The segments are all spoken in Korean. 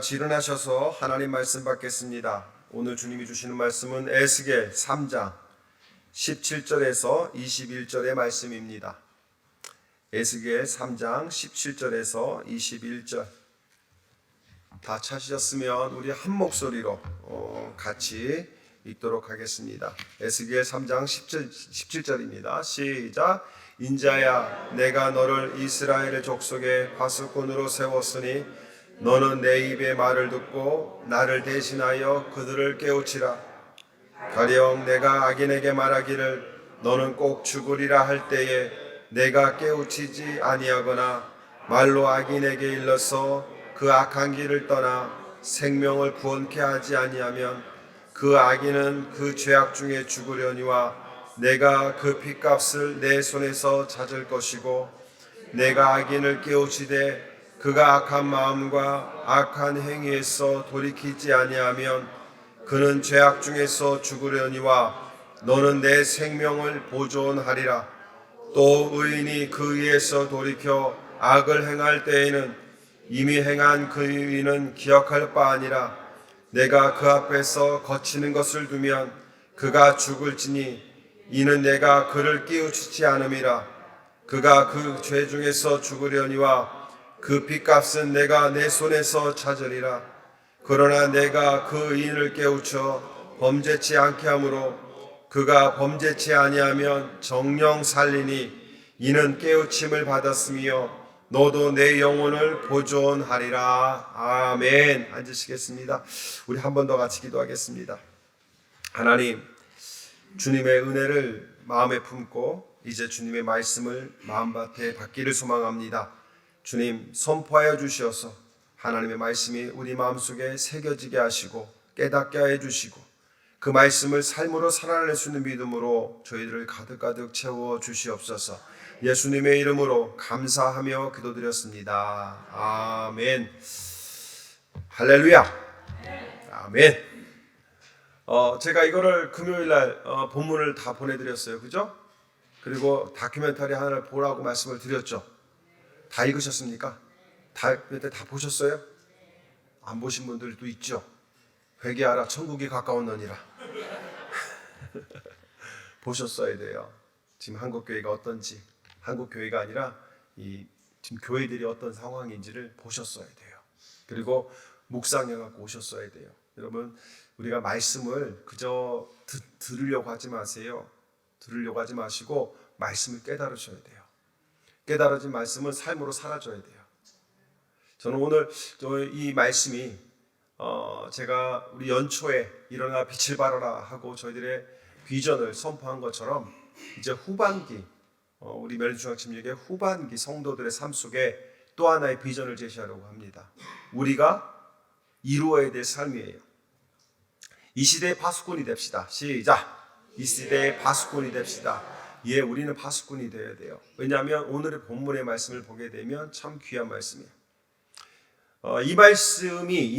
같이 일어나셔서 하나님 말씀 받겠습니다. 오늘 주님이 주시는 말씀은 에스겔 3장 17절에서 21절의 말씀입니다. 에스겔 3장 17절에서 21절. 다 찾으셨으면 우리 한 목소리로 같이 읽도록 하겠습니다. 에스겔 3장 17절입니다. 시작. 인자야, 내가 너를 이스라엘의 족속의 파수꾼으로 세웠으니 너는 내 입의 말을 듣고 나를 대신하여 그들을 깨우치라. 가령 내가 악인에게 말하기를 너는 꼭 죽으리라 할 때에 내가 깨우치지 아니하거나 말로 악인에게 일러서 그 악한 길을 떠나 생명을 구원케 하지 아니하면 그 악인은 그 죄악 중에 죽으려니와 내가 그 핏값을 내 손에서 찾을 것이고 내가 악인을 깨우치되 그가 악한 마음과 악한 행위에서 돌이키지 아니하면 그는 죄악 중에서 죽으려니와 너는 내 생명을 보존하리라. 또 의인이 그 의에서 돌이켜 악을 행할 때에는 이미 행한 그 의는 기억할 바 아니라 내가 그 앞에서 거치는 것을 두면 그가 죽을지니 이는 내가 그를 깨우치지 않음이라. 그가 그 죄 중에서 죽으려니와 그 핏값은 내가 내 손에서 찾으리라. 그러나 내가 그 의인을 깨우쳐 범죄치 않게 하므로 그가 범죄치 아니하면 정령 살리니 이는 깨우침을 받았으며 너도 내 영혼을 보존하리라. 아멘. 앉으시겠습니다. 우리 한 번 더 같이 기도하겠습니다. 하나님, 주님의 은혜를 마음에 품고 이제 주님의 말씀을 마음밭에 받기를 소망합니다. 주님, 선포하여 주시어서 하나님의 말씀이 우리 마음속에 새겨지게 하시고 깨닫게 해 주시고 그 말씀을 삶으로 살아낼 수 있는 믿음으로 저희들을 가득가득 채워 주시옵소서. 예수님의 이름으로 감사하며 기도드렸습니다. 아멘. 할렐루야. 아멘. 제가 이거를 금요일날 본문을 다 보내드렸어요. 그죠? 그리고 다큐멘터리 하나를 보라고 말씀을 드렸죠. 다 읽으셨습니까? 다 보셨어요? 안 보신 분들도 있죠. 회개하라, 천국이 가까웠느니라. 보셨어야 돼요. 지금 한국 교회가 어떤지, 한국 교회가 아니라 지금 교회들이 어떤 상황인지를 보셨어야 돼요. 그리고 묵상해 갖고 오셨어야 돼요. 여러분, 우리가 말씀을 그저 들으려고 하지 마세요. 들으려고 하지 마시고 말씀을 깨달으셔야 돼요. 깨달아진 말씀은 삶으로 살아줘야 돼요. 저는 오늘 이 말씀이 제가 우리 연초에 일어나 빛을 발하라 하고 저희들의 비전을 선포한 것처럼 이제 후반기 우리 멜리중학침역의 후반기 성도들의 삶 속에 또 하나의 비전을 제시하려고 합니다. 우리가 이루어야 될 삶이에요. 이 시대의 파수꾼이 됩시다. 시작. 이 시대의 파수꾼이 됩시다. 예, 우리는 파수꾼이 되어야 돼요. 왜냐하면 오늘의 본문의 말씀을 보게 되면 참 귀한 말씀이에요. 이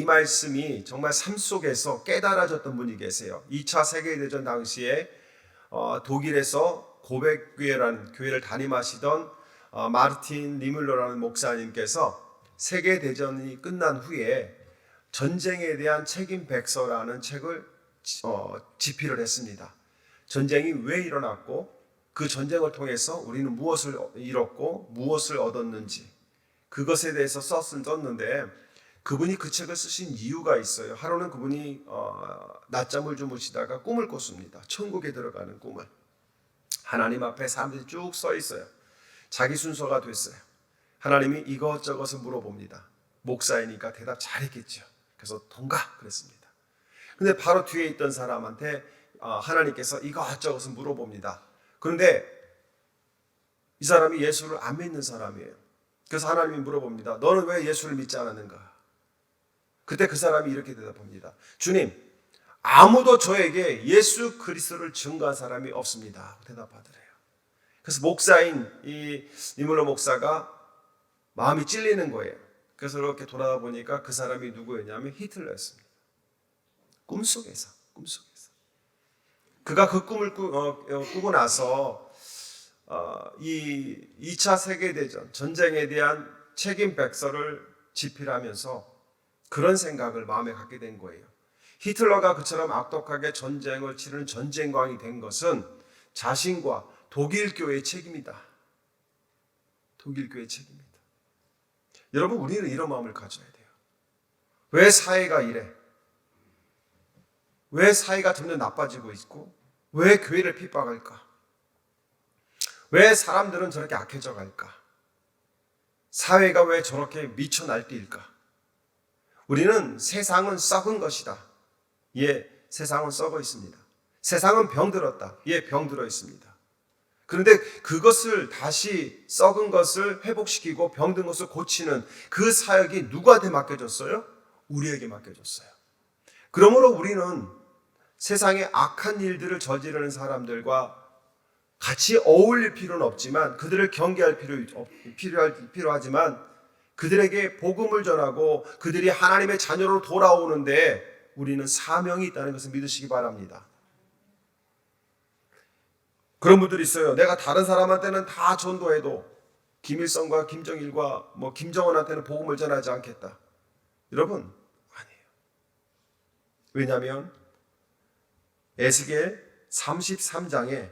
말씀이 정말 삶 속에서 깨달아졌던 분이 계세요. 2차 세계대전 당시에 독일에서 고백교회라는 교회를 담임하시던 마르틴 니물러라는 목사님께서 세계대전이 끝난 후에 전쟁에 대한 책임 백서라는 책을 집필을 했습니다. 전쟁이 왜 일어났고 그 전쟁을 통해서 우리는 무엇을 잃었고 무엇을 얻었는지 그것에 대해서 썼는데 그분이 그 책을 쓰신 이유가 있어요. 하루는 그분이 낮잠을 주무시다가 꿈을 꿨습니다. 천국에 들어가는 꿈을. 하나님 앞에 사람들이 쭉 서 있어요. 자기 순서가 됐어요. 하나님이 이것저것을 물어봅니다. 목사이니까 대답 잘했겠죠. 그래서 통과 그랬습니다. 근데 바로 뒤에 있던 사람한테 하나님께서 이것저것을 물어봅니다. 그런데 이 사람이 예수를 안 믿는 사람이에요. 그래서 하나님이 물어봅니다. 너는 왜 예수를 믿지 않았는가? 그때 그 사람이 이렇게 대답합니다. 주님, 아무도 저에게 예수 그리스도를 증거한 사람이 없습니다. 대답하더래요. 그래서 목사인 이 니물러 목사가 마음이 찔리는 거예요. 그래서 이렇게 돌아보니까 그 사람이 누구였냐면 히틀러였습니다. 꿈속에서. 그가 그 꿈을 꾸고 나서 이 2차 세계대전 전쟁에 대한 책임 백서를 집필하면서 그런 생각을 마음에 갖게 된 거예요. 히틀러가 그처럼 악독하게 전쟁을 치르는 전쟁광이 된 것은 자신과 독일 교회의 책임이다. 독일 교회의 책임이다. 여러분, 우리는 이런 마음을 가져야 돼요. 왜 사회가 이래? 왜 사회가 점점 나빠지고 있고 왜 교회를 핍박할까? 왜 사람들은 저렇게 악해져 갈까? 사회가 왜 저렇게 미쳐 날뛸까? 우리는 세상은 썩은 것이다. 예, 세상은 썩어 있습니다. 세상은 병들었다. 예, 병들어 있습니다. 그런데 그것을 다시 썩은 것을 회복시키고 병든 것을 고치는 그 사역이 누구한테 맡겨졌어요? 우리에게 맡겨졌어요. 그러므로 우리는 세상에 악한 일들을 저지르는 사람들과 같이 어울릴 필요는 없지만 그들을 경계할 필요하지만 그들에게 복음을 전하고 그들이 하나님의 자녀로 돌아오는데 우리는 사명이 있다는 것을 믿으시기 바랍니다. 그런 분들이 있어요. 내가 다른 사람한테는 다 전도해도 김일성과 김정일과 김정은한테는 복음을 전하지 않겠다. 여러분, 아니에요. 왜냐하면 에스겔 33장에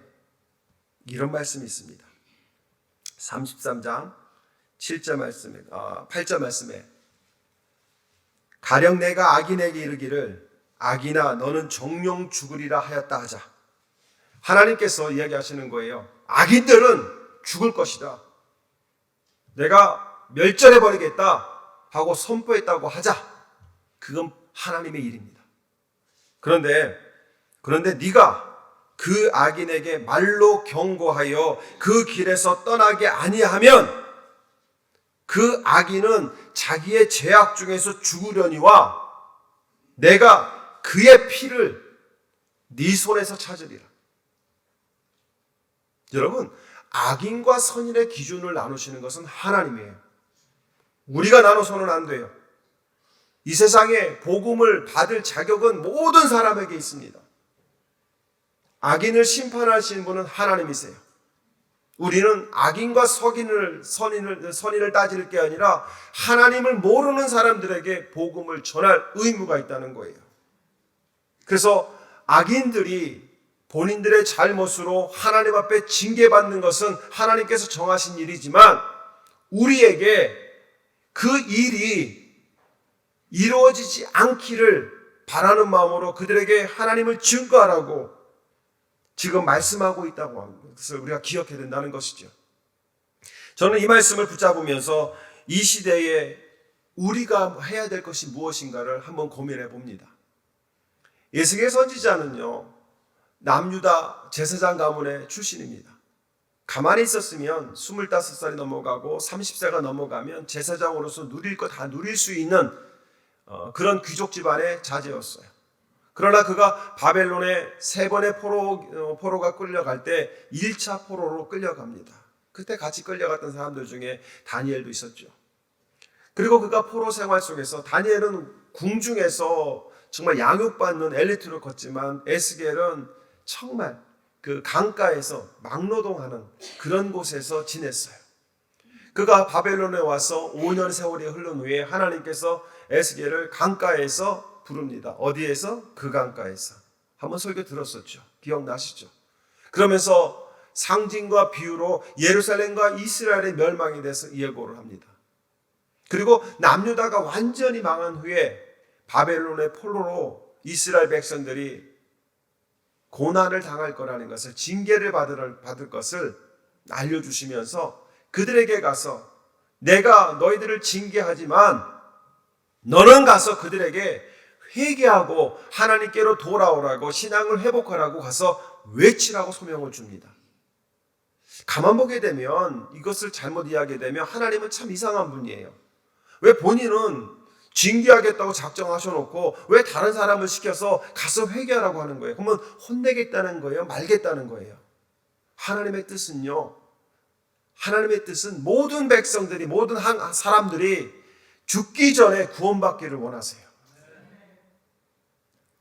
이런 말씀이 있습니다. 33장 8절 말씀에 가령 내가 악인에게 이르기를 악인아 너는 정령 죽으리라 하였다 하자. 하나님께서 이야기하시는 거예요. 악인들은 죽을 것이다. 내가 멸절해버리겠다 하고 선포했다고 하자. 그건 하나님의 일입니다. 그런데 네가 그 악인에게 말로 경고하여 그 길에서 떠나게 아니하면 그 악인은 자기의 죄악 중에서 죽으려니와 내가 그의 피를 네 손에서 찾으리라. 여러분, 악인과 선인의 기준을 나누시는 것은 하나님이에요. 우리가 나눠서는 안 돼요. 이 세상에 복음을 받을 자격은 모든 사람에게 있습니다. 악인을 심판하시는 분은 하나님이세요. 우리는 악인과 선인을 따질 게 아니라 하나님을 모르는 사람들에게 복음을 전할 의무가 있다는 거예요. 그래서 악인들이 본인들의 잘못으로 하나님 앞에 징계받는 것은 하나님께서 정하신 일이지만 우리에게 그 일이 이루어지지 않기를 바라는 마음으로 그들에게 하나님을 증거하라고 지금 말씀하고 있다고 하는 것을 우리가 기억해야 된다는 것이죠. 저는 이 말씀을 붙잡으면서 이 시대에 우리가 해야 될 것이 무엇인가를 한번 고민해 봅니다. 에스겔 선지자는요, 남유다 제사장 가문의 출신입니다. 가만히 있었으면 25살이 넘어가고 30세가 넘어가면 제사장으로서 누릴 거 다 누릴 수 있는 그런 귀족 집안의 자제였어요. 그러나 그가 바벨론에 3번의 포로가 끌려갈 때 1차 포로로 끌려갑니다. 그때 같이 끌려갔던 사람들 중에 다니엘도 있었죠. 그리고 그가 포로 생활 속에서 다니엘은 궁중에서 정말 양육받는 엘리트로 컸지만 에스겔은 정말 그 강가에서 막노동하는 그런 곳에서 지냈어요. 그가 바벨론에 와서 5년 세월이 흐른 후에 하나님께서 에스겔을 강가에서 부릅니다. 어디에서? 그 강가에서. 한번 설교 들었었죠. 기억나시죠? 그러면서 상징과 비유로 예루살렘과 이스라엘의 멸망에 대해서 예고를 합니다. 그리고 남유다가 완전히 망한 후에 바벨론의 포로로 이스라엘 백성들이 고난을 당할 거라는 것을, 징계를 받을 것을 알려주시면서 그들에게 가서 내가 너희들을 징계하지만 너는 가서 그들에게 회개하고 하나님께로 돌아오라고, 신앙을 회복하라고 가서 외치라고 소명을 줍니다. 가만 보게 되면, 이것을 잘못 이야기되면 하나님은 참 이상한 분이에요. 왜 본인은 징계하겠다고 작정하셔놓고 왜 다른 사람을 시켜서 가서 회개하라고 하는 거예요? 그러면 혼내겠다는 거예요? 말겠다는 거예요? 하나님의 뜻은요, 하나님의 뜻은 모든 백성들이, 모든 사람들이 죽기 전에 구원받기를 원하세요.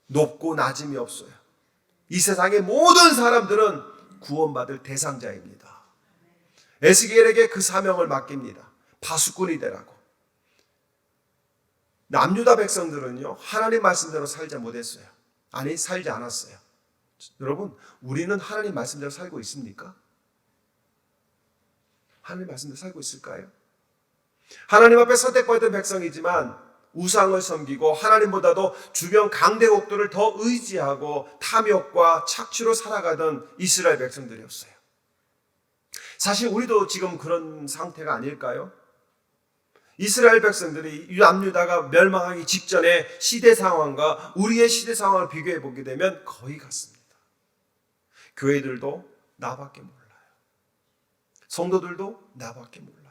높고 낮음이 없어요. 이 세상의 모든 사람들은 구원받을 대상자입니다. 에스겔에게 그 사명을 맡깁니다. 파수꾼이 되라고. 남유다 백성들은요, 하나님 말씀대로 살지 못했어요. 아니, 살지 않았어요. 여러분, 우리는 하나님 말씀대로 살고 있습니까? 하나님 말씀대로 살고 있을까요? 하나님 앞에 선택받은 백성이지만 우상을 섬기고 하나님보다도 주변 강대국들을 더 의지하고 탐욕과 착취로 살아가던 이스라엘 백성들이었어요. 사실 우리도 지금 그런 상태가 아닐까요? 이스라엘 백성들이 남유다가 멸망하기 직전의 시대 상황과 우리의 시대 상황을 비교해 보게 되면 거의 같습니다. 교회들도 나밖에 몰라요. 성도들도 나밖에 몰라요.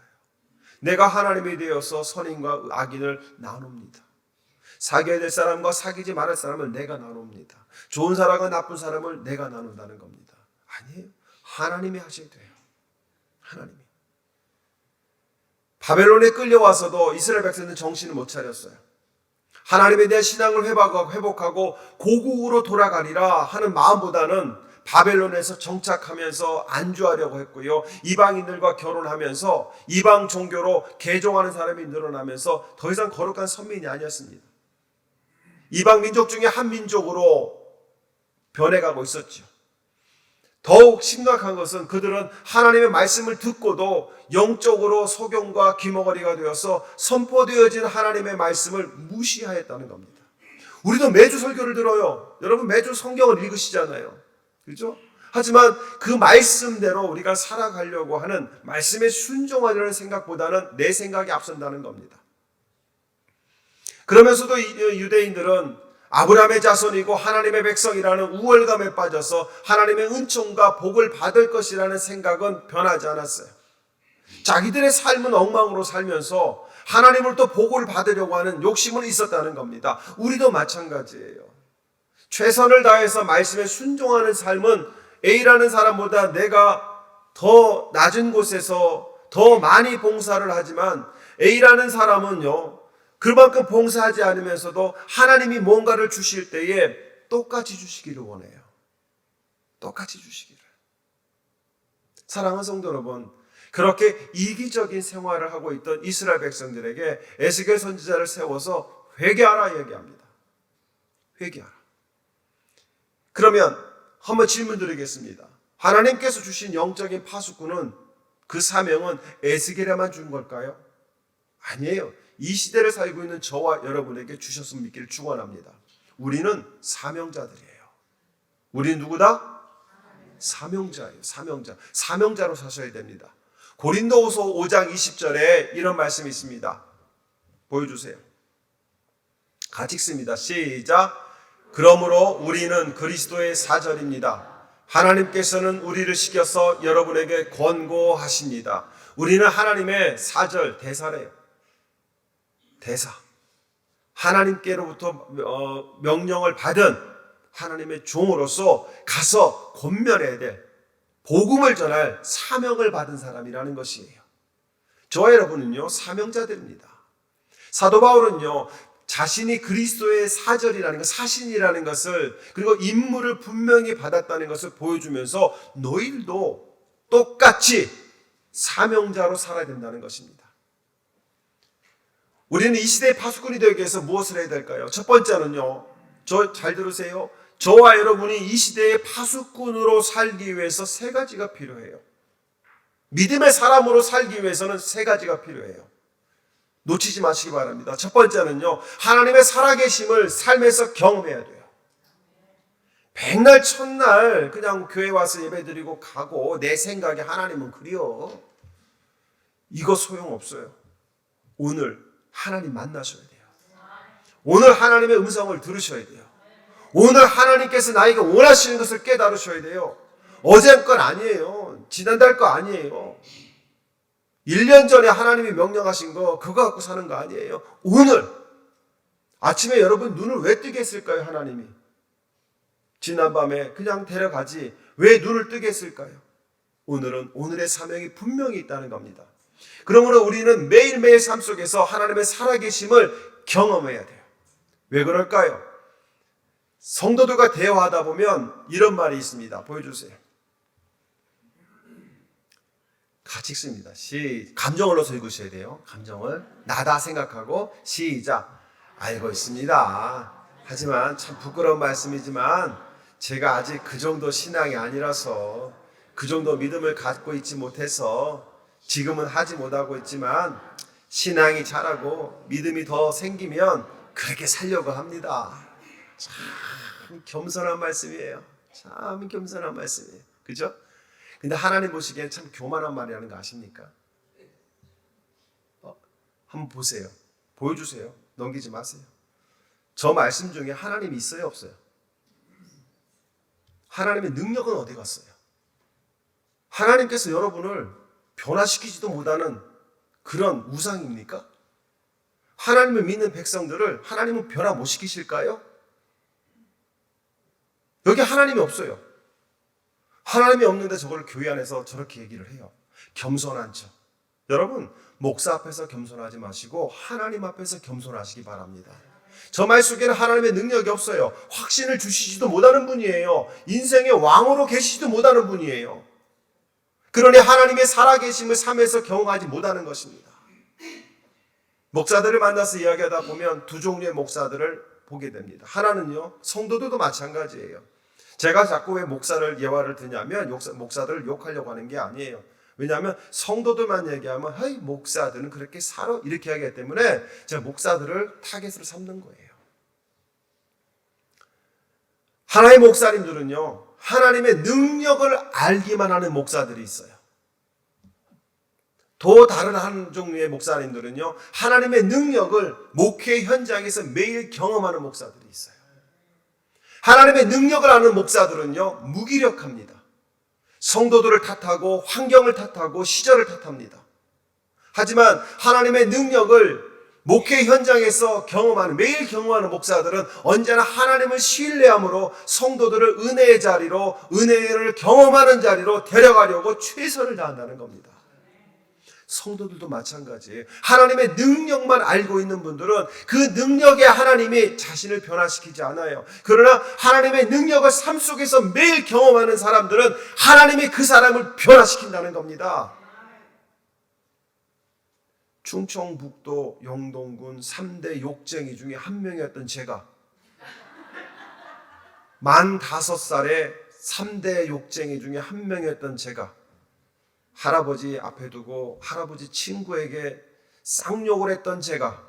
내가 하나님이 되어서 선인과 악인을 나눕니다. 사귀어야 될 사람과 사귀지 말할 사람을 내가 나눕니다. 좋은 사람과 나쁜 사람을 내가 나눈다는 겁니다. 아니에요. 하나님이 하셔야 돼요. 하나님이. 바벨론에 끌려와서도 이스라엘 백성은 정신을 못 차렸어요. 하나님에 대한 신앙을 회복하고 고국으로 돌아가리라 하는 마음보다는 바벨론에서 정착하면서 안주하려고 했고요. 이방인들과 결혼하면서 이방 종교로 개종하는 사람이 늘어나면서 더 이상 거룩한 선민이 아니었습니다. 이방 민족 중에 한 민족으로 변해가고 있었죠. 더욱 심각한 것은 그들은 하나님의 말씀을 듣고도 영적으로 소경과 귀머거리가 되어서 선포되어진 하나님의 말씀을 무시하였다는 겁니다. 우리도 매주 설교를 들어요. 여러분 매주 성경을 읽으시잖아요. 그렇죠? 하지만 그 말씀대로 우리가 살아가려고 하는 말씀에 순종하려는 생각보다는 내 생각이 앞선다는 겁니다. 그러면서도 유대인들은 아브라함의 자손이고 하나님의 백성이라는 우월감에 빠져서 하나님의 은총과 복을 받을 것이라는 생각은 변하지 않았어요. 자기들의 삶은 엉망으로 살면서 하나님을 또 복을 받으려고 하는 욕심은 있었다는 겁니다. 우리도 마찬가지예요. 최선을 다해서 말씀에 순종하는 삶은 A라는 사람보다 내가 더 낮은 곳에서 더 많이 봉사를 하지만 A라는 사람은요, 그만큼 봉사하지 않으면서도 하나님이 뭔가를 주실 때에 똑같이 주시기를 원해요. 똑같이 주시기를. 사랑하는 성도 여러분, 그렇게 이기적인 생활을 하고 있던 이스라엘 백성들에게 에스겔 선지자를 세워서 회개하라 얘기합니다. 회개하라. 그러면 한번 질문 드리겠습니다. 하나님께서 주신 영적인 파수꾼은 그 사명은 에스겔에만 준 걸까요? 아니에요. 이 시대를 살고 있는 저와 여러분에게 주셨으면 믿기를 축원합니다. 우리는 사명자들이에요. 우리는 누구다? 사명자예요. 사명자. 사명자로 사셔야 됩니다. 고린도후서 5장 20절에 이런 말씀이 있습니다. 보여주세요. 같이 읽습니다. 시작. 그러므로 우리는 그리스도의 사절입니다. 하나님께서는 우리를 시켜서 여러분에게 권고하십니다. 우리는 하나님의 사절, 대사래요. 대사. 하나님께로부터 명령을 받은 하나님의 종으로서 가서 권면해야 될 복음을 전할 사명을 받은 사람이라는 것이에요. 저와 여러분은요, 사명자들입니다. 사도 바울은요, 자신이 그리스도의 사절이라는 것, 사신이라는 것을, 그리고 임무를 분명히 받았다는 것을 보여주면서 너희들도 똑같이 사명자로 살아야 된다는 것입니다. 우리는 이 시대의 파수꾼이 되기 위해서 무엇을 해야 될까요? 첫 번째는요, 저 잘 들으세요. 저와 여러분이 이 시대의 파수꾼으로 살기 위해서 세 가지가 필요해요. 믿음의 사람으로 살기 위해서는 세 가지가 필요해요. 놓치지 마시기 바랍니다. 첫 번째는요, 하나님의 살아계심을 삶에서 경험해야 돼요. 백날 첫날 그냥 교회 와서 예배드리고 가고 내 생각에 하나님은 그리워. 이거 소용없어요. 오늘 하나님 만나셔야 돼요. 오늘 하나님의 음성을 들으셔야 돼요. 오늘 하나님께서 나에게 원하시는 것을 깨달으셔야 돼요. 어제 건 아니에요. 지난달 거 아니에요. 1년 전에 하나님이 명령하신 거 그거 갖고 사는 거 아니에요. 오늘 아침에 여러분 눈을 왜 뜨게 했을까요? 하나님이 지난밤에 그냥 데려가지 왜 눈을 뜨게 했을까요? 오늘은 오늘의 사명이 분명히 있다는 겁니다. 그러므로 우리는 매일매일 삶 속에서 하나님의 살아계심을 경험해야 돼요. 왜 그럴까요? 성도들과 대화하다 보면 이런 말이 있습니다. 보여주세요. 같이 읽습니다. 감정을 넣어서 읽으셔야 돼요. 감정을 나다 생각하고 시작. 알고 있습니다. 하지만 참 부끄러운 말씀이지만 제가 아직 그 정도 신앙이 아니라서 그 정도 믿음을 갖고 있지 못해서 지금은 하지 못하고 있지만 신앙이 자라고 믿음이 더 생기면 그렇게 살려고 합니다. 참 겸손한 말씀이에요. 참 겸손한 말씀이에요. 그죠? 근데 하나님 보시기엔 참 교만한 말이라는 거 아십니까? 한번 보세요. 보여주세요. 넘기지 마세요. 저 말씀 중에 하나님이 있어요, 없어요? 하나님의 능력은 어디 갔어요? 하나님께서 여러분을 변화시키지도 못하는 그런 우상입니까? 하나님을 믿는 백성들을 하나님은 변화 못 시키실까요? 여기 하나님이 없어요. 하나님이 없는데 저걸 교회 안에서 저렇게 얘기를 해요. 겸손한 척. 여러분, 목사 앞에서 겸손하지 마시고 하나님 앞에서 겸손하시기 바랍니다. 저 말 속에는 하나님의 능력이 없어요. 확신을 주시지도 못하는 분이에요. 인생의 왕으로 계시지도 못하는 분이에요. 그러니 하나님의 살아계심을 삶에서 경험하지 못하는 것입니다. 목사들을 만나서 이야기하다 보면 두 종류의 목사들을 보게 됩니다. 하나는요, 성도들도 마찬가지예요. 제가 자꾸 왜 목사를 예화를 드냐면 목사들을 욕하려고 하는 게 아니에요. 왜냐하면 성도들만 얘기하면 헤이 목사들은 그렇게 살아 이렇게 하기 때문에 제가 목사들을 타겟으로 삼는 거예요. 하나의 목사님들은요, 하나님의 능력을 알기만 하는 목사들이 있어요. 또 다른 한 종류의 목사님들은요, 하나님의 능력을 목회 현장에서 매일 경험하는 목사들이 있어요. 하나님의 능력을 아는 목사들은요, 무기력합니다. 성도들을 탓하고 환경을 탓하고 시절을 탓합니다. 하지만 하나님의 능력을 목회 현장에서 매일 경험하는 목사들은 언제나 하나님을 신뢰함으로 성도들을 은혜의 자리로, 은혜를 경험하는 자리로 데려가려고 최선을 다한다는 겁니다. 성도들도 마찬가지예요. 하나님의 능력만 알고 있는 분들은 그 능력에 하나님이 자신을 변화시키지 않아요. 그러나 하나님의 능력을 삶 속에서 매일 경험하는 사람들은 하나님이 그 사람을 변화시킨다는 겁니다. 충청북도 영동군 3대 욕쟁이 중에 한 명이었던 제가 45살에 3대 욕쟁이 중에 한 명이었던 제가 할아버지 앞에 두고 할아버지 친구에게 쌍욕을 했던 제가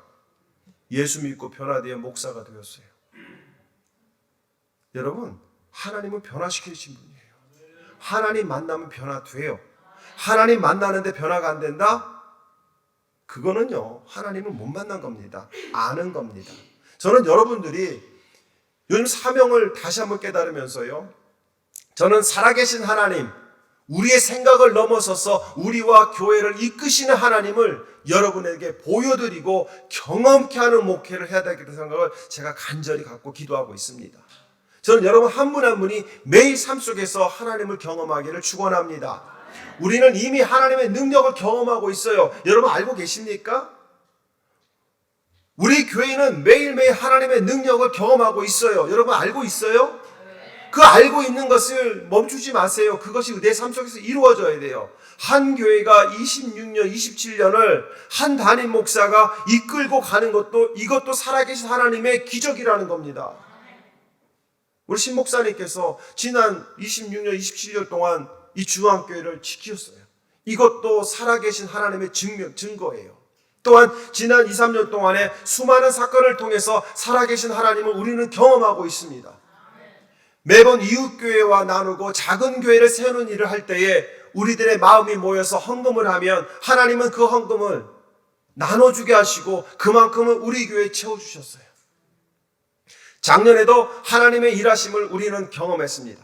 예수 믿고 변화되어 목사가 되었어요. 여러분, 하나님은 변화시키신 분이에요. 하나님 만나면 변화돼요. 하나님 만나는데 변화가 안 된다? 그거는요, 하나님을 못 만난 겁니다. 아는 겁니다. 저는 여러분들이 요즘 사명을 다시 한번 깨달으면서요, 저는 살아계신 하나님, 우리의 생각을 넘어서서 우리와 교회를 이끄시는 하나님을 여러분에게 보여드리고 경험케 하는 목회를 해야 되겠다는 생각을 제가 간절히 갖고 기도하고 있습니다. 저는 여러분 한 분 한 분이 매일 삶 속에서 하나님을 경험하기를 축원합니다. 우리는 이미 하나님의 능력을 경험하고 있어요. 여러분 알고 계십니까? 우리 교회는 매일매일 하나님의 능력을 경험하고 있어요. 여러분 알고 있어요? 그 알고 있는 것을 멈추지 마세요. 그것이 내 삶 속에서 이루어져야 돼요. 한 교회가 26년, 27년을 한 담임 목사가 이끌고 가는 것도 이것도 살아계신 하나님의 기적이라는 겁니다. 우리 신 목사님께서 지난 26년, 27년 동안 이 중앙교회를 지키셨어요. 이것도 살아계신 하나님의 증거예요. 또한 지난 2, 3년 동안에 수많은 사건을 통해서 살아계신 하나님을 우리는 경험하고 있습니다. 매번 이웃교회와 나누고 작은 교회를 세우는 일을 할 때에 우리들의 마음이 모여서 헌금을 하면 하나님은 그 헌금을 나눠주게 하시고 그만큼은 우리 교회에 채워주셨어요. 작년에도 하나님의 일하심을 우리는 경험했습니다.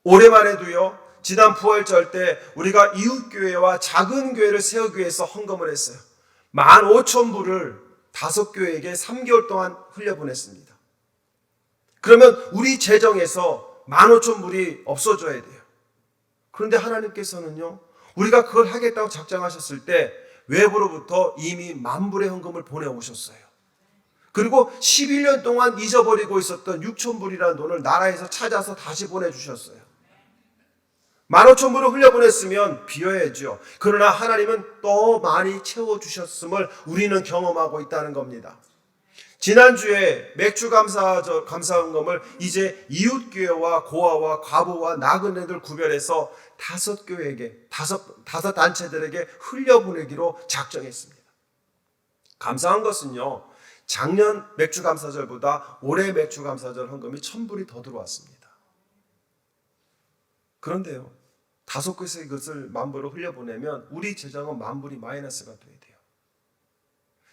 올해만 해도요, 지난 부활절 때 우리가 이웃교회와 작은 교회를 세우기 위해서 헌금을 했어요. 15,000불을 5교회에게 3개월 동안 흘려보냈습니다. 그러면 우리 재정에서 15,000불이 없어져야 돼요. 그런데 하나님께서는요, 우리가 그걸 하겠다고 작정하셨을 때 외부로부터 이미 10,000불의 헌금을 보내오셨어요. 그리고 11년 동안 잊어버리고 있었던 6,000불이라는 돈을 나라에서 찾아서 다시 보내주셨어요. 15,000불을 흘려보냈으면 비어야죠. 그러나 하나님은 또 많이 채워주셨음을 우리는 경험하고 있다는 겁니다. 지난주에 맥주 감사헌금을 이제 이웃교회와 고아와 과부와 나그네들 구별해서 5교회에게, 5 단체들에게 흘려보내기로 작정했습니다. 감사한 것은요, 작년 맥주감사절보다 올해 맥주감사절 헌금이 1,000불이 더 들어왔습니다. 그런데요, 5곳에 이것을 10,000불을 흘려보내면 우리 재정은 10,000불이 마이너스가 돼야 돼요.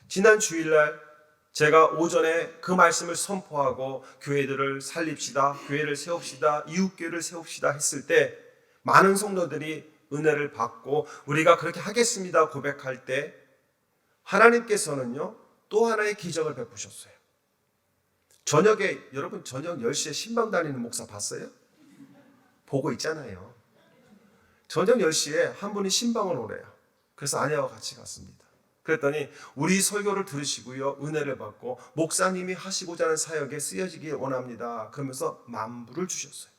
지난 주일날 제가 오전에 그 말씀을 선포하고 교회들을 살립시다, 교회를 세웁시다, 이웃교회를 세웁시다 했을 때 많은 성도들이 은혜를 받고 우리가 그렇게 하겠습니다 고백할 때 하나님께서는요, 또 하나의 기적을 베푸셨어요. 저녁에, 여러분 저녁 10시에 신방 다니는 목사 봤어요? 보고 있잖아요. 저녁 10시에 한 분이 신방을 오래요. 그래서 아내와 같이 갔습니다. 그랬더니 우리 설교를 들으시고요, 은혜를 받고 목사님이 하시고자 하는 사역에 쓰여지길 원합니다 그러면서 10,000불을 주셨어요.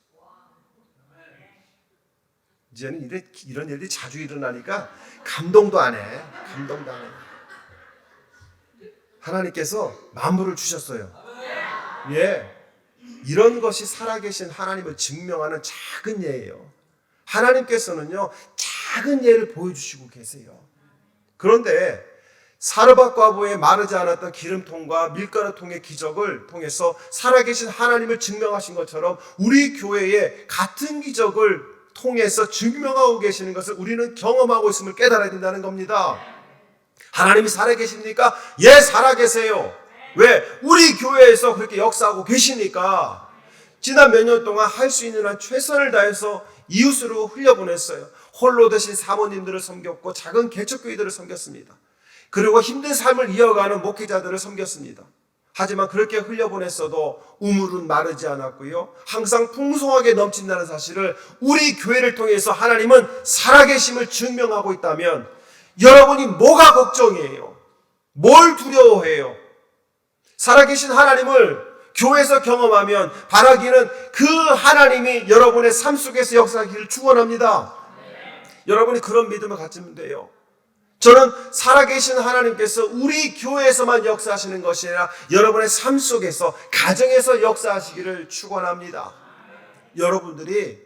이제는 이런 일이 자주 일어나니까 감동도 안 해. 감동도 안 해. 하나님께서 10,000불을 주셨어요. 예, 이런 것이 살아계신 하나님을 증명하는 작은 예예요. 하나님께서는요, 작은 예를 보여주시고 계세요. 그런데 사르밧 과부의 마르지 않았던 기름통과 밀가루통의 기적을 통해서 살아계신 하나님을 증명하신 것처럼 우리 교회에 같은 기적을 통해서 증명하고 계시는 것을 우리는 경험하고 있음을 깨달아야 된다는 겁니다. 하나님이 살아계십니까? 예, 살아계세요. 왜? 우리 교회에서 그렇게 역사하고 계시니까. 지난 몇 년 동안 할 수 있는 한 최선을 다해서 이웃으로 흘려보냈어요. 홀로 되신 사모님들을 섬겼고 작은 개척교회들을 섬겼습니다. 그리고 힘든 삶을 이어가는 목회자들을 섬겼습니다. 하지만 그렇게 흘려보냈어도 우물은 마르지 않았고요, 항상 풍성하게 넘친다는 사실을 우리 교회를 통해서 하나님은 살아계심을 증명하고 있다면 여러분이 뭐가 걱정이에요? 뭘 두려워해요? 살아계신 하나님을 교회에서 경험하면 바라기는 그 하나님이 여러분의 삶 속에서 역사하기를 축원합니다. 여러분이 그런 믿음을 가지면 돼요. 저는 살아계신 하나님께서 우리 교회에서만 역사하시는 것이 아니라 여러분의 삶 속에서, 가정에서 역사하시기를 축원합니다. 여러분들이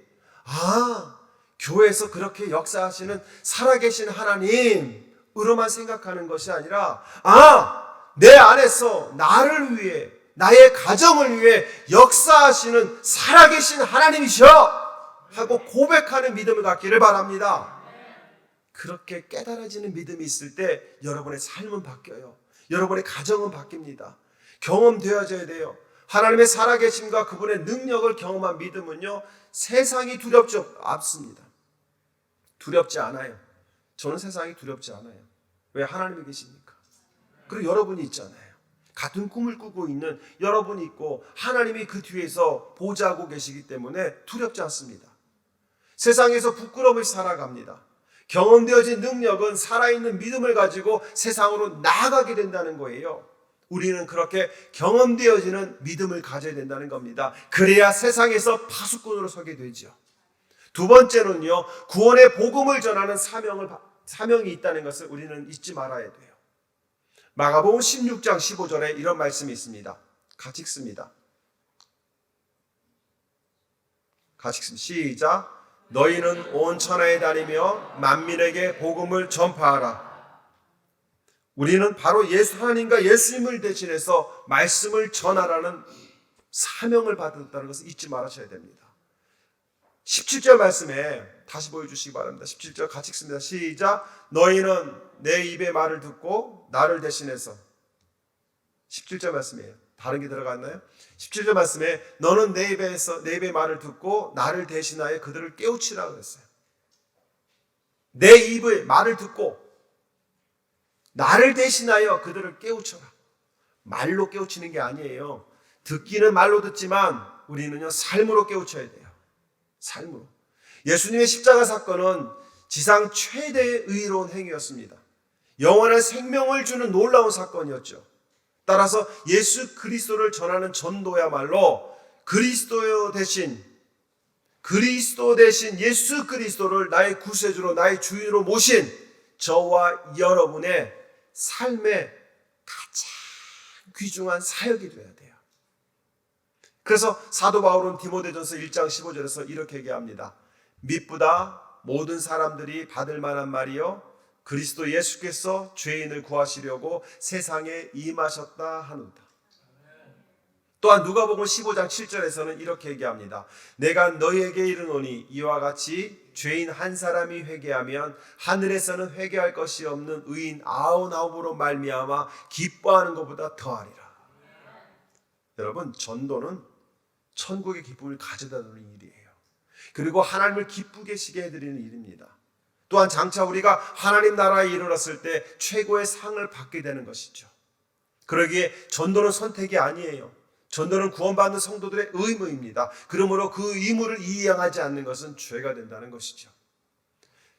교회에서 그렇게 역사하시는 살아계신 하나님으로만 생각하는 것이 아니라 내 안에서 나를 위해, 나의 가정을 위해 역사하시는 살아계신 하나님이셔 하고 고백하는 믿음을 갖기를 바랍니다. 그렇게 깨달아지는 믿음이 있을 때 여러분의 삶은 바뀌어요. 여러분의 가정은 바뀝니다. 경험되어져야 돼요. 하나님의 살아계심과 그분의 능력을 경험한 믿음은요, 세상이 두렵지 않습니다. 두렵지 않아요. 저는 세상이 두렵지 않아요. 왜? 하나님이 계시니까. 그리고 여러분이 있잖아요. 같은 꿈을 꾸고 있는 여러분이 있고 하나님이 그 뒤에서 보좌하고 계시기 때문에 두렵지 않습니다. 세상에서 부끄러움을 살아갑니다. 경험되어진 능력은 살아있는 믿음을 가지고 세상으로 나아가게 된다는 거예요. 우리는 그렇게 경험되어지는 믿음을 가져야 된다는 겁니다. 그래야 세상에서 파수꾼으로 서게 되죠. 두 번째는요, 구원의 복음을 전하는 사명이 있다는 것을 우리는 잊지 말아야 돼요. 마가복음 16장 15절에 이런 말씀이 있습니다. 같이 읽습니다. 같이 읽습니다. 시작. 너희는 온 천하에 다니며 만민에게 복음을 전파하라. 우리는 바로 하나님과 예수님을 대신해서 말씀을 전하라는 사명을 받았다는 것을 잊지 말으셔야 됩니다. 17절 말씀에 다시 보여주시기 바랍니다. 17절 같이 읽습니다. 시작. 너희는 내 입의 말을 듣고 나를 대신해서. 17절 말씀이에요. 다른 게 들어갔나요? 17절 말씀에 너는 내 입의 말을 듣고 나를 대신하여 그들을 깨우치라 그랬어요. 내 입의 말을 듣고 나를 대신하여 그들을 깨우쳐라. 말로 깨우치는 게 아니에요. 듣기는 말로 듣지만 우리는요, 삶으로 깨우쳐야 돼요. 삶으로. 예수님의 십자가 사건은 지상 최대의 의로운 행위였습니다. 영원한 생명을 주는 놀라운 사건이었죠. 따라서 예수 그리스도를 전하는 전도야말로 그리스도 대신 예수 그리스도를 나의 구세주로, 나의 주인으로 모신 저와 여러분의 삶의 가장 귀중한 사역이 되어야 돼요. 그래서 사도 바울은 디모데전서 1장 15절에서 이렇게 얘기합니다. 미쁘다 모든 사람들이 받을 만한 말이요 그리스도 예수께서 죄인을 구하시려고 세상에 임하셨다 하노다. 또한 누가복음 15장 7절에서는 이렇게 얘기합니다. 내가 너희에게 이르노니 이와 같이 죄인 한 사람이 회개하면 하늘에서는 회개할 것이 없는 의인 99으로 말미암아 기뻐하는 것보다 더하리라. 여러분, 전도는 천국의 기쁨을 가져다 주는 일이에요. 그리고 하나님을 기쁘게 시게 해드리는 일입니다. 또한 장차 우리가 하나님 나라에 이르렀을 때 최고의 상을 받게 되는 것이죠. 그러기에 전도는 선택이 아니에요. 전도는 구원받는 성도들의 의무입니다. 그러므로 그 의무를 이행하지 않는 것은 죄가 된다는 것이죠.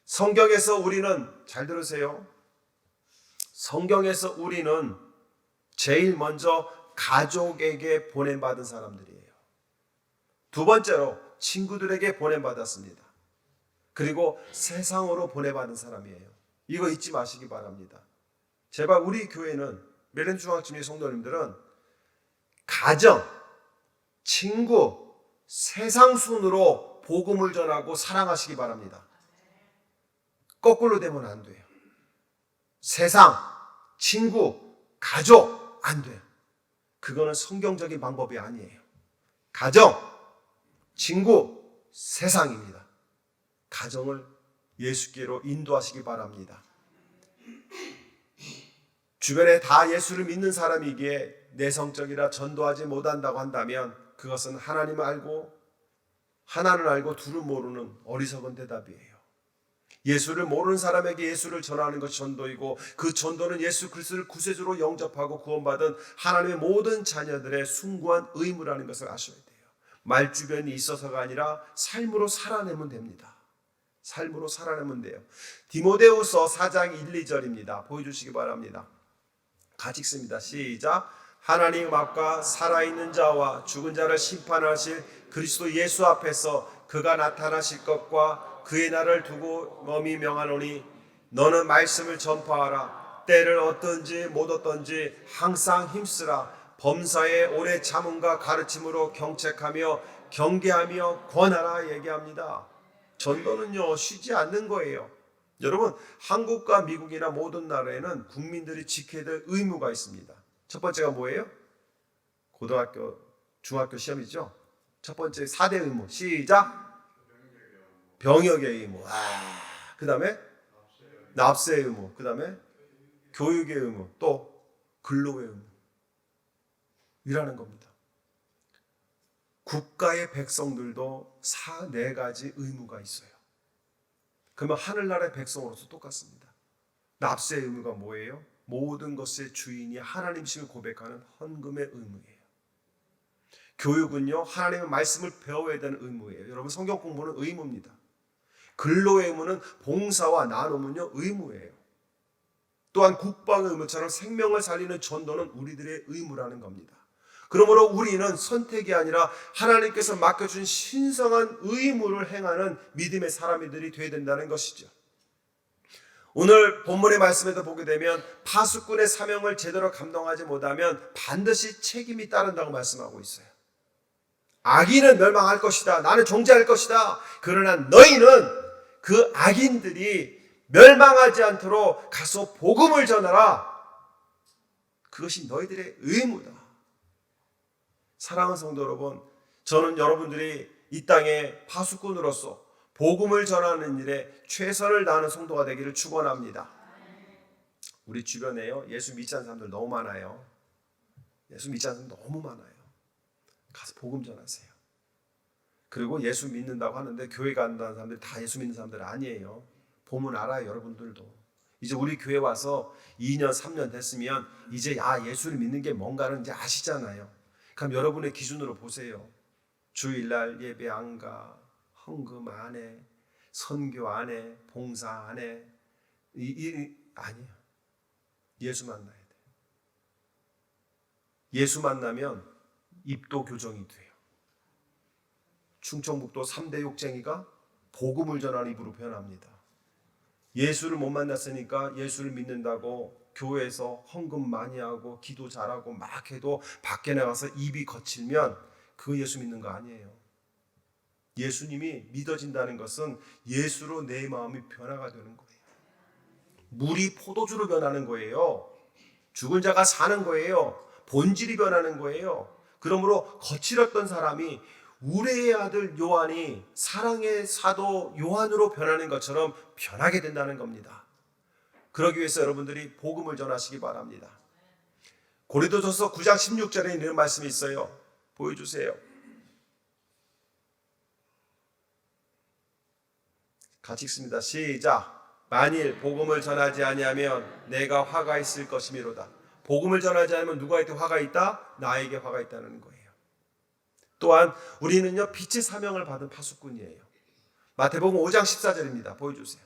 성경에서 우리는, 잘 들으세요, 성경에서 우리는 제일 먼저 가족에게 보냄받은 사람들이에요. 두 번째로 친구들에게 보냄받았습니다. 그리고 세상으로 보내받은 사람이에요. 이거 잊지 마시기 바랍니다. 제발 우리 교회는, 메렌 중앙침례 성도님들은 가정, 친구, 세상 순으로 복음을 전하고 사랑하시기 바랍니다. 거꾸로 되면 안 돼요. 세상, 친구, 가족 안 돼요. 그거는 성경적인 방법이 아니에요. 가정, 친구, 세상입니다. 가정을 예수께로 인도하시기 바랍니다. 주변에 다 예수를 믿는 사람이기에 내성적이라 전도하지 못한다고 한다면 그것은 하나님을 알고 하나는 알고 둘은 모르는 어리석은 대답이에요. 예수를 모르는 사람에게 예수를 전하는 것이 전도이고 그 전도는 예수 그리스도를 구세주로 영접하고 구원받은 하나님의 모든 자녀들의 숭고한 의무라는 것을 아셔야 돼요. 말주변이 있어서가 아니라 삶으로 살아내면 됩니다. 삶으로 살아내면 돼요. 디모데후서 4장 1, 2절입니다. 보여주시기 바랍니다. 같이 읽습니다. 시작. 하나님 앞과 살아있는 자와 죽은 자를 심판하실 그리스도 예수 앞에서 그가 나타나실 것과 그의 날을 두고 엄히 명하노니 너는 말씀을 전파하라. 때를 얻든지 못 얻든지 항상 힘쓰라. 범사에 오래 참음과 가르침으로 경책하며 경계하며 권하라 얘기합니다. 전도는요 쉬지 않는 거예요. 여러분, 한국과 미국이나 모든 나라에는 국민들이 지켜야 될 의무가 있습니다. 첫 번째가 뭐예요? 고등학교, 중학교 시험이죠. 첫 번째 4대 의무. 시작. 병역의 의무. 그 다음에 납세의 의무. 그 다음에 교육의 의무. 또 근로의 의무. 이라는 겁니다. 국가의 백성들도 4가지 의무가 있어요. 그러면 하늘나라의 백성으로서 똑같습니다. 납세의 의무가 뭐예요? 모든 것의 주인이 하나님심을 고백하는 헌금의 의무예요. 교육은요, 하나님의 말씀을 배워야 되는 의무예요. 여러분, 성경 공부는 의무입니다. 근로의 의무는 봉사와 나눔은요 의무예요. 또한 국방의 의무처럼 생명을 살리는 전도는 우리들의 의무라는 겁니다. 그러므로 우리는 선택이 아니라 하나님께서 맡겨준 신성한 의무를 행하는 믿음의 사람들이 되어야 된다는 것이죠. 오늘 본문의 말씀에도 보게 되면 파수꾼의 사명을 제대로 감당하지 못하면 반드시 책임이 따른다고 말씀하고 있어요. 악인은 멸망할 것이다. 나는 존재할 것이다. 그러나 너희는 그 악인들이 멸망하지 않도록 가서 복음을 전하라. 그것이 너희들의 의무다. 사랑하는 성도 여러분, 저는 여러분들이 이 땅에 파수꾼으로서 복음을 전하는 일에 최선을 다하는 성도가 되기를 축원합니다. 우리 주변에요, 예수 믿지 않는 사람들 너무 많아요. 예수 믿지 않는 사람들 너무 많아요. 가서 복음 전하세요. 그리고 예수 믿는다고 하는데 교회 간다는 사람들 다 예수 믿는 사람들 아니에요. 보면 알아요. 여러분들도 이제 우리 교회 와서 2년 3년 됐으면 이제 예수를 믿는 게 뭔가를 이제 아시잖아요. 그럼 여러분의 기준으로 보세요. 주일날 예배 안 가, 헌금 안 해, 선교 안 해, 봉사 안 해. 아니에요. 예수 만나야 돼. 예수 만나면 입도 교정이 돼요. 충청북도 3대 욕쟁이가 복음을 전하는 입으로 변합니다. 예수를 못 만났으니까 예수를 믿는다고 교회에서 헌금 많이 하고 기도 잘하고 막 해도 밖에 나가서 입이 거칠면 그거 예수 믿는 거 아니에요. 예수님이 믿어진다는 것은 예수로 내 마음이 변화가 되는 거예요. 물이 포도주로 변하는 거예요. 죽은 자가 사는 거예요. 본질이 변하는 거예요. 그러므로 거칠었던 사람이 우레의 아들 요한이 사랑의 사도 요한으로 변하는 것처럼 변하게 된다는 겁니다. 그러기 위해서 여러분들이 복음을 전하시기 바랍니다. 고린도전서 9장 16절에 이런 말씀이 있어요. 보여주세요. 같이 읽습니다. 시작. 만일 복음을 전하지 아니하면 내가 화가 있을 것이미로다. 복음을 전하지 않으면 누구한테 화가 있다? 나에게 화가 있다는 거예요. 또한 우리는요 빛의 사명을 받은 파수꾼이에요. 마태복음 5장 14절입니다. 보여주세요.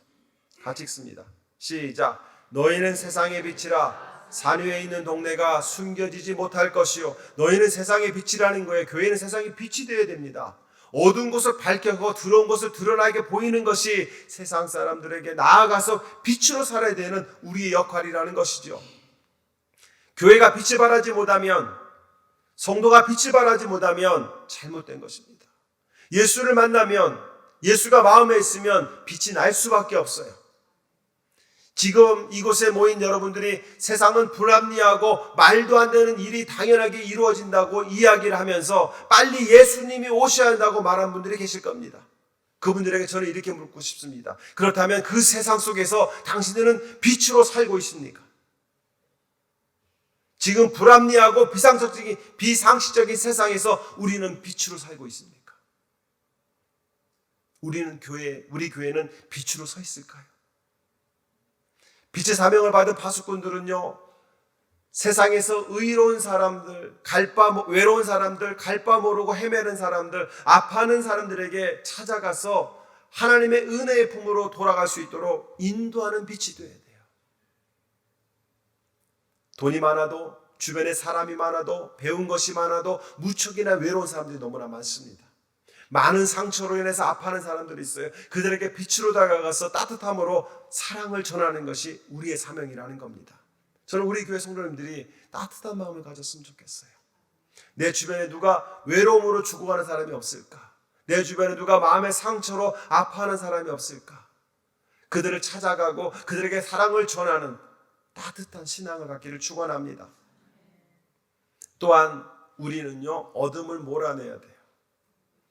같이 읽습니다. 시작. 너희는 세상의 빛이라. 산 위에 있는 동네가 숨겨지지 못할 것이요. 너희는 세상의 빛이라는 거예요. 교회는 세상의 빛이 되어야 됩니다. 어두운 곳을 밝혀고 들어온 것을 드러나게 보이는 것이 세상 사람들에게 나아가서 빛으로 살아야 되는 우리의 역할이라는 것이죠. 교회가 빛을 발하지 못하면, 성도가 빛을 발하지 못하면 잘못된 것입니다. 예수를 만나면, 예수가 마음에 있으면 빛이 날 수밖에 없어요. 지금 이곳에 모인 여러분들이 세상은 불합리하고 말도 안 되는 일이 당연하게 이루어진다고 이야기를 하면서 빨리 예수님이 오셔야 한다고 말한 분들이 계실 겁니다. 그분들에게 저는 이렇게 묻고 싶습니다. 그렇다면 그 세상 속에서 당신들은 빛으로 살고 있습니까? 지금 불합리하고 비상식적인 세상에서 우리는 빛으로 살고 있습니까? 우리 교회는 빛으로 서 있을까요? 빛의 사명을 받은 파수꾼들은요, 세상에서 의로운 사람들, 외로운 사람들, 갈 바 모르고 헤매는 사람들, 아파하는 사람들에게 찾아가서 하나님의 은혜의 품으로 돌아갈 수 있도록 인도하는 빛이 되어야 돼요. 돈이 많아도, 주변에 사람이 많아도, 배운 것이 많아도 무척이나 외로운 사람들이 너무나 많습니다. 많은 상처로 인해서 아파하는 사람들이 있어요. 그들에게 빛으로 다가가서 따뜻함으로 사랑을 전하는 것이 우리의 사명이라는 겁니다. 저는 우리 교회 성도님들이 따뜻한 마음을 가졌으면 좋겠어요. 내 주변에 누가 외로움으로 죽어가는 사람이 없을까? 내 주변에 누가 마음의 상처로 아파하는 사람이 없을까? 그들을 찾아가고 그들에게 사랑을 전하는 따뜻한 신앙을 갖기를 축원합니다. 또한 우리는요, 어둠을 몰아내야 돼요.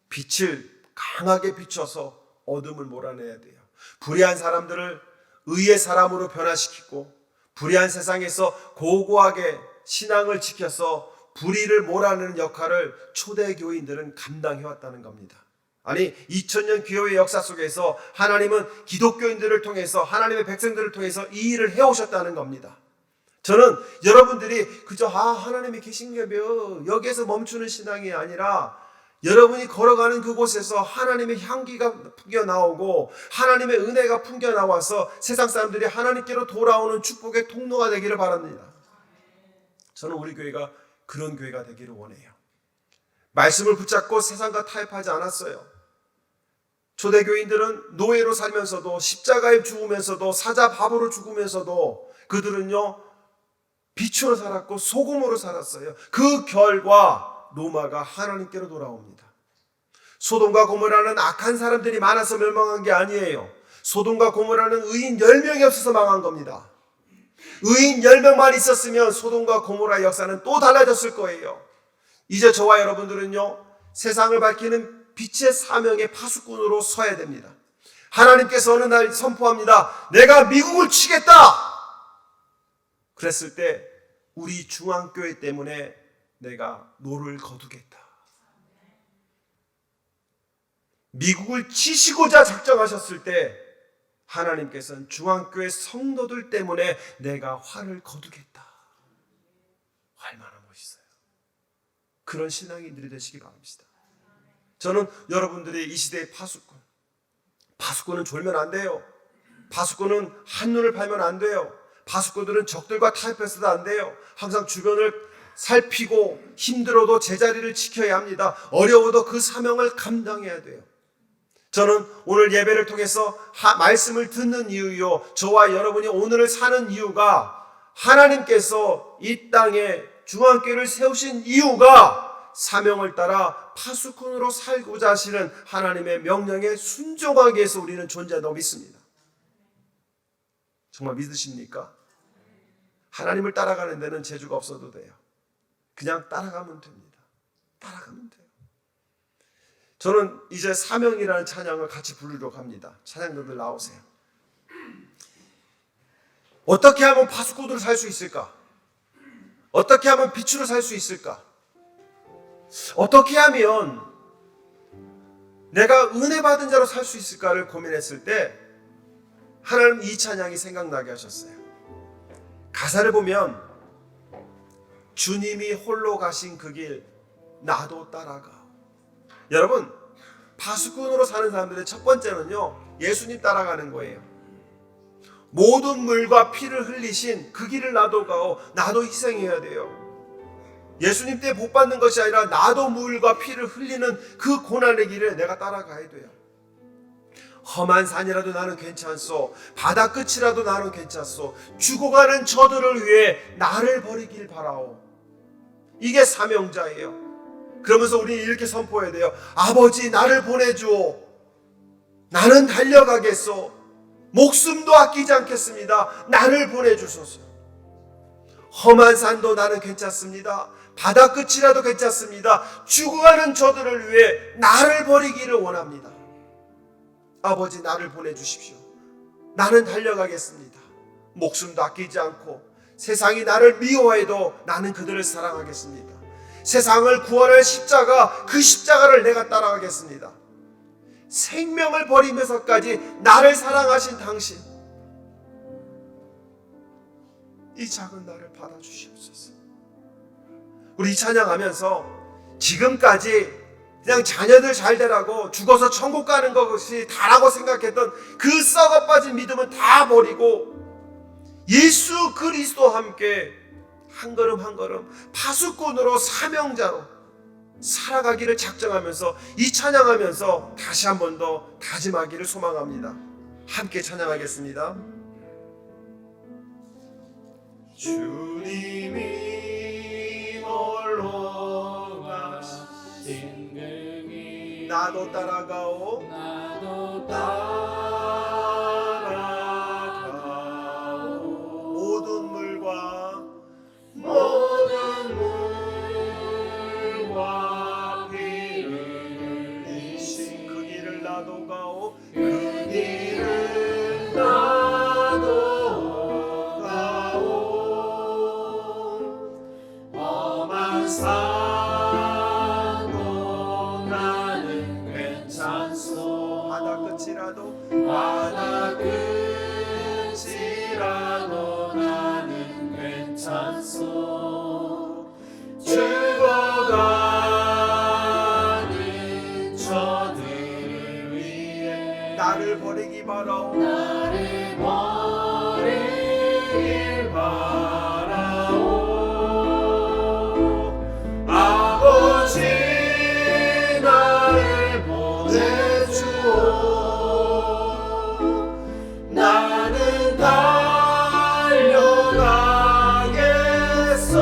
빛을 강하게 비춰서 어둠을 몰아내야 돼요. 불의한 사람들을 의의 사람으로 변화시키고, 불의한 세상에서 고고하게 신앙을 지켜서 불의를 몰아내는 역할을 초대 교인들은 감당해왔다는 겁니다. 아니, 2000년 교회의 역사 속에서 하나님은 기독교인들을 통해서, 하나님의 백성들을 통해서 이 일을 해오셨다는 겁니다. 저는 여러분들이 그저 하나님이 계신가며 여기에서 멈추는 신앙이 아니라, 여러분이 걸어가는 그곳에서 하나님의 향기가 풍겨나오고 하나님의 은혜가 풍겨나와서 세상 사람들이 하나님께로 돌아오는 축복의 통로가 되기를 바랍니다. 저는 우리 교회가 그런 교회가 되기를 원해요. 말씀을 붙잡고 세상과 타협하지 않았어요. 초대교인들은 노예로 살면서도, 십자가에 죽으면서도, 사자 바보로 죽으면서도 그들은요 빛으로 살았고 소금으로 살았어요. 그 결과 로마가 하나님께로 돌아옵니다. 소돔과 고모라는 악한 사람들이 많아서 멸망한 게 아니에요. 소돔과 고모라는 의인 10명이 없어서 망한 겁니다. 의인 10명만 있었으면 소돔과 고모라의 역사는 또 달라졌을 거예요. 이제 저와 여러분들은요, 세상을 밝히는 빛의 사명의 파수꾼으로 서야 됩니다. 하나님께서 어느 날 선포합니다. 내가 미국을 치겠다! 그랬을 때 우리 중앙교회 때문에 내가 노를 거두겠다. 미국을 치시고자 작정하셨을 때 하나님께서는 중앙교회 성도들 때문에 내가 화를 거두겠다. 얼마나 멋있어요. 그런 신앙인들이 되시기 바랍니다. 저는 여러분들이 이 시대의 파수꾼은 졸면 안 돼요. 파수꾼은 한눈을 팔면 안 돼요. 파수꾼들은 적들과 타협해서도 안 돼요. 항상 주변을 살피고 힘들어도 제자리를 지켜야 합니다. 어려워도 그 사명을 감당해야 돼요. 저는 오늘 예배를 통해서 말씀을 듣는 이유요, 저와 여러분이 오늘을 사는 이유가 하나님께서 이 땅에 중앙교회를 세우신 이유가 사명을 따라 파수꾼으로 살고자 하시는 하나님의 명령에 순종하기 위해서 우리는 존재한다고 믿습니다. 정말 믿으십니까? 하나님을 따라가는 데는 재주가 없어도 돼요. 그냥 따라가면 됩니다. 따라가면 돼요. 저는 이제 사명이라는 찬양을 같이 부르려고 합니다. 찬양들들 나오세요. 어떻게 하면 파수꾼으로 살 수 있을까? 어떻게 하면 빛으로 살 수 있을까? 어떻게 하면 내가 은혜 받은 자로 살 수 있을까를 고민했을 때 하나님 이 찬양이 생각나게 하셨어요. 가사를 보면 주님이 홀로 가신 그 길 나도 따라가. 여러분, 파수꾼으로 사는 사람들의 첫 번째는요, 예수님 따라가는 거예요. 모든 물과 피를 흘리신 그 길을 나도 가오. 나도 희생해야 돼요. 예수님 때 복 받는 것이 아니라 나도 물과 피를 흘리는 그 고난의 길을 내가 따라가야 돼요. 험한 산이라도 나는 괜찮소. 바다 끝이라도 나는 괜찮소. 죽어가는 저들을 위해 나를 버리길 바라오. 이게 사명자예요. 그러면서 우리는 이렇게 선포해야 돼요. 아버지 나를 보내주오. 나는 달려가겠소. 목숨도 아끼지 않겠습니다. 나를 보내주소서. 험한 산도 나는 괜찮습니다. 바다 끝이라도 괜찮습니다. 죽어가는 저들을 위해 나를 버리기를 원합니다. 아버지 나를 보내주십시오. 나는 달려가겠습니다. 목숨도 아끼지 않고 세상이 나를 미워해도 나는 그들을 사랑하겠습니다. 세상을 구원할 십자가, 그 십자가를 내가 따라가겠습니다. 생명을 버리면서까지 나를 사랑하신 당신, 이 작은 나를 받아주시옵소서. 우리 이 찬양하면서 지금까지 그냥 자녀들 잘 되라고 죽어서 천국 가는 것이 다라고 생각했던 그 썩어 빠진 믿음은 다 버리고 예수 그리스도와 함께 한 걸음 한 걸음 파수꾼으로 사명자로 살아가기를 작정하면서 이 찬양하면서 다시 한 번 더 다짐하기를 소망합니다. 함께 찬양하겠습니다. 주님이 홀로 가신 그 길 나도 따라가오. 나도 따라가오. 모든 물과 피를 흘리신 그 길을 나도 가오. 그 길을 나도 가오. 험한 산도 나는 괜찮소. 바다 끝이라도 나는 괜찮소. 죽어가는 저들을 위해 나를 버리기 바라오. 나를 버리길 바라오. 아버지 나를 보내주오. 나는 달려가겠소.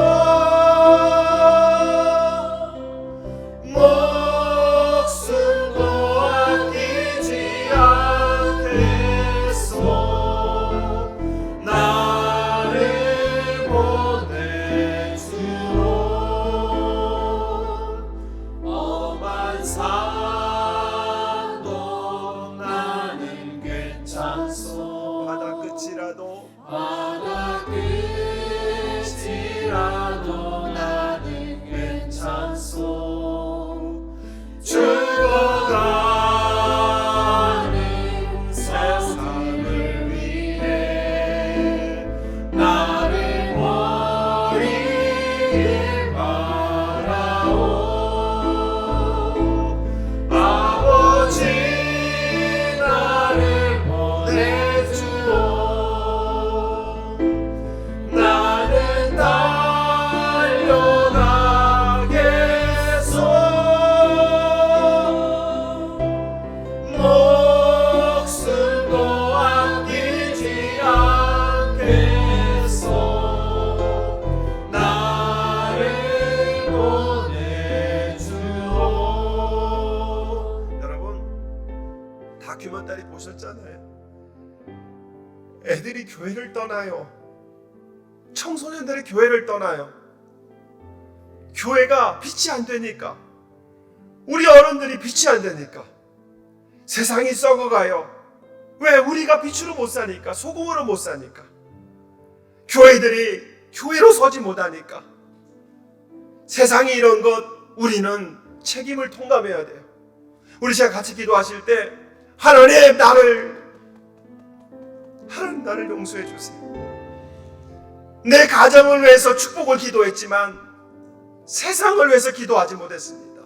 목숨도 아끼지 않겠소. 나 다큐멘터리 보셨잖아요. 애들이 교회를 떠나요. 청소년들이 교회를 떠나요. 교회가 빛이 안 되니까, 우리 어른들이 빛이 안 되니까 세상이 썩어가요. 왜? 우리가 빛으로 못 사니까, 소금으로 못 사니까. 교회들이 교회로 서지 못하니까. 세상이 이런 것, 우리는 책임을 통감해야 돼요. 우리 제가 같이 기도하실 때 하나님 나를 용서해 주세요. 내 가정을 위해서 축복을 기도했지만 세상을 위해서 기도하지 못했습니다.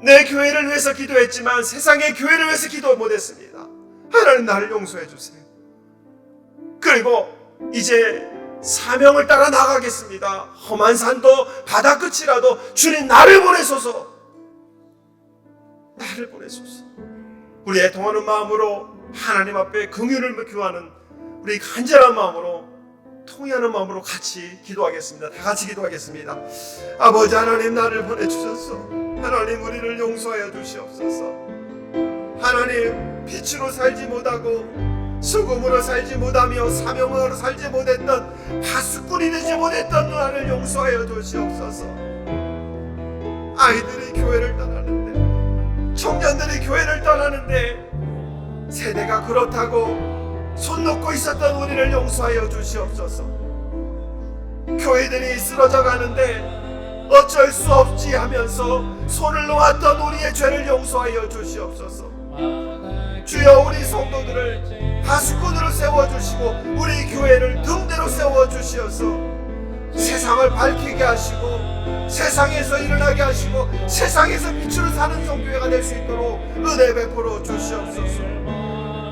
내 교회를 위해서 기도했지만 세상의 교회를 위해서 기도 못했습니다. 하나님 나를 용서해 주세요. 그리고 이제 사명을 따라 나가겠습니다. 험한 산도 바다 끝이라도 주님 나를 보내소서. 나를 보내소서. 우리 애통하는 마음으로 하나님 앞에 긍휼을 구하는 우리 간절한 마음으로, 통회하는 마음으로 같이 기도하겠습니다. 다 같이 기도하겠습니다. 아버지 하나님, 나를 보내주셔서 하나님 우리를 용서하여 주시옵소서. 하나님, 빛으로 살지 못하고 소금으로 살지 못하며 사명으로 살지 못했던, 파수꾼이 되지 못했던 나를 용서하여 주시옵소서. 아이들이 교회를 떠나는데, 청년들이 교회를 떠나는데 세대가 그렇다고 손 놓고 있었던 우리를 용서하여 주시옵소서. 교회들이 쓰러져 가는데 어쩔 수 없지 하면서 손을 놓았던 우리의 죄를 용서하여 주시옵소서. 주여, 우리 성도들을 파수꾼으로 세워주시고 우리 교회를 등대로 세워주시어서 세상을 밝히게 하시고 세상에서 일어나게 하시고 세상에서 빛으로 사는 성교회가 될 수 있도록 은혜 베풀어 주시옵소서.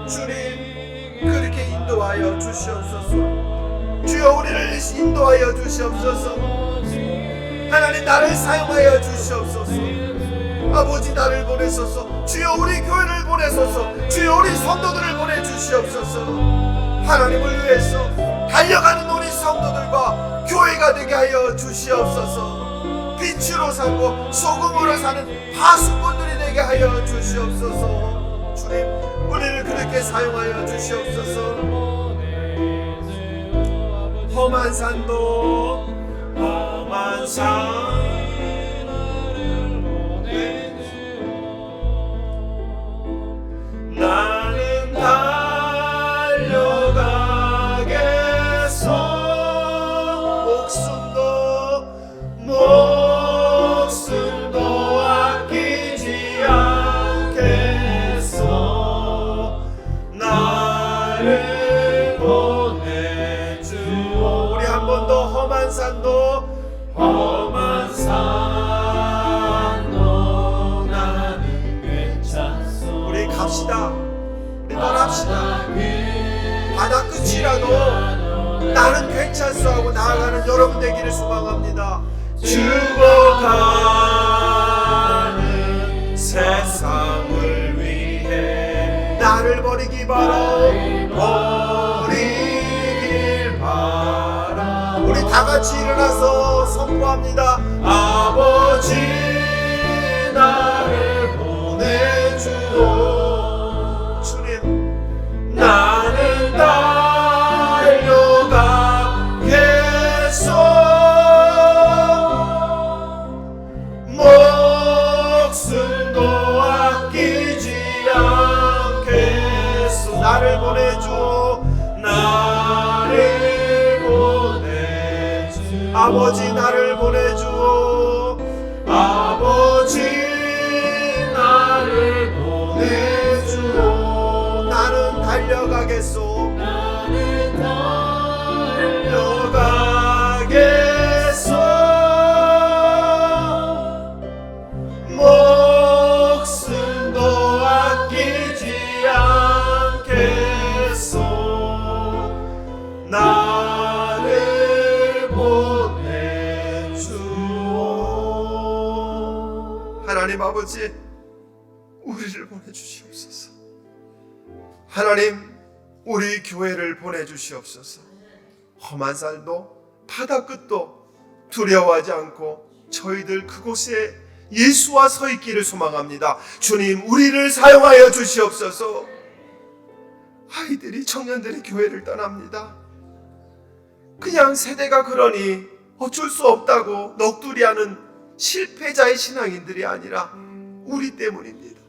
주님, 그렇게 인도하여 주시옵소서. 주여, 우리를 인도하여 주시옵소서. 하나님, 나를 사용하여 주시옵소서. 아버지, 나를 보내소서. 주여, 우리 교회를 보내소서. 주여, 우리 성도들을 보내주시옵소서. 하나님을 위해서 달려가는 우리 성도들과 교회가 되게 하여 주시옵소서. 빛으로 살고 소금으로 사는 파수꾼들이 되게 하여 주시옵소서. 주님, 우리를 그렇게 사용하여 주시옵소서. 험한 산도 험한 산 나는 달려가겠소. 목숨도 아끼지 않겠소. 나를 보내주오. 우리 한 번 더. 험한 산도 나는 괜찮소. 우리 갑시다. 우리 떠납시다. 바다 끝이라도 나는 괜찮소 하고 나아가는 여러분 되기를 소망합니다. 죽어가는 세상을 위해 나를 버리길 바라. 우리 다 같이 일어나서 선포합니다. 아버지, 나를 보내주오. 주님, 나는 달려가겠소. 목숨도 아끼지 않겠소. 나를 보내주오. 나를 보내주오. 아버지, 나를 보내주오. 아버지, 나를 보내주오. 나는 달려가겠소. 나는 달려가겠소. 목숨도 아끼지 않겠소. 나를 보내주오. 하나님 아버지, 우리를 보내주시옵소서. 하나님, 우리 교회를 보내주시옵소서. 험한 산도 바다 끝도 두려워하지 않고 저희들 그곳에 예수와 서 있기를 소망합니다. 주님, 우리를 사용하여 주시옵소서. 아이들이, 청년들이 교회를 떠납니다. 그냥 세대가 그러니 어쩔 수 없다고 넋두리하는 실패자의 신앙인들이 아니라 우리 때문입니다.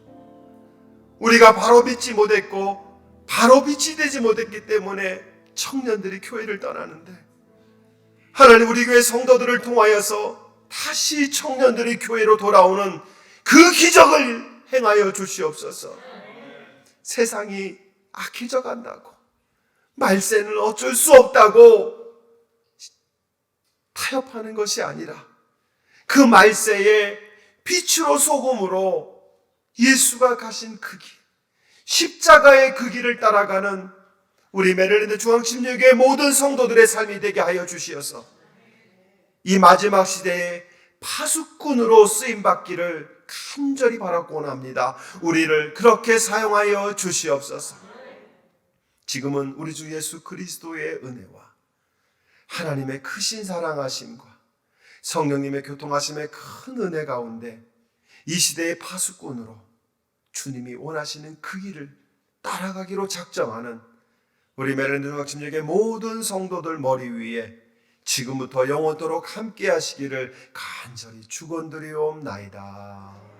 우리가 바로 믿지 못했고 바로 빛이 되지 못했기 때문에 청년들이 교회를 떠나는데, 하나님, 우리 교회 성도들을 통하여서 다시 청년들이 교회로 돌아오는 그 기적을 행하여 주시옵소서. 세상이 악해져 간다고, 말세는 어쩔 수 없다고 타협하는 것이 아니라 그 말세에 빛으로 소금으로 예수가 가신 그 길, 십자가의 그 길을 따라가는 우리 메릴랜드 중앙침례교회 모든 성도들의 삶이 되게 하여 주시어서 이 마지막 시대에 파수꾼으로 쓰임받기를 간절히 바라고 원합니다. 우리를 그렇게 사용하여 주시옵소서. 지금은 우리 주 예수 그리스도의 은혜와 하나님의 크신 사랑하심과 성령님의 교통하심의 큰 은혜 가운데 이 시대의 파수꾼으로 주님이 원하시는 그 길을 따라가기로 작정하는 우리 메릴랜드 중앙침례교회 모든 성도들 머리 위에 지금부터 영원토록 함께 하시기를 간절히 축원드리옵나이다.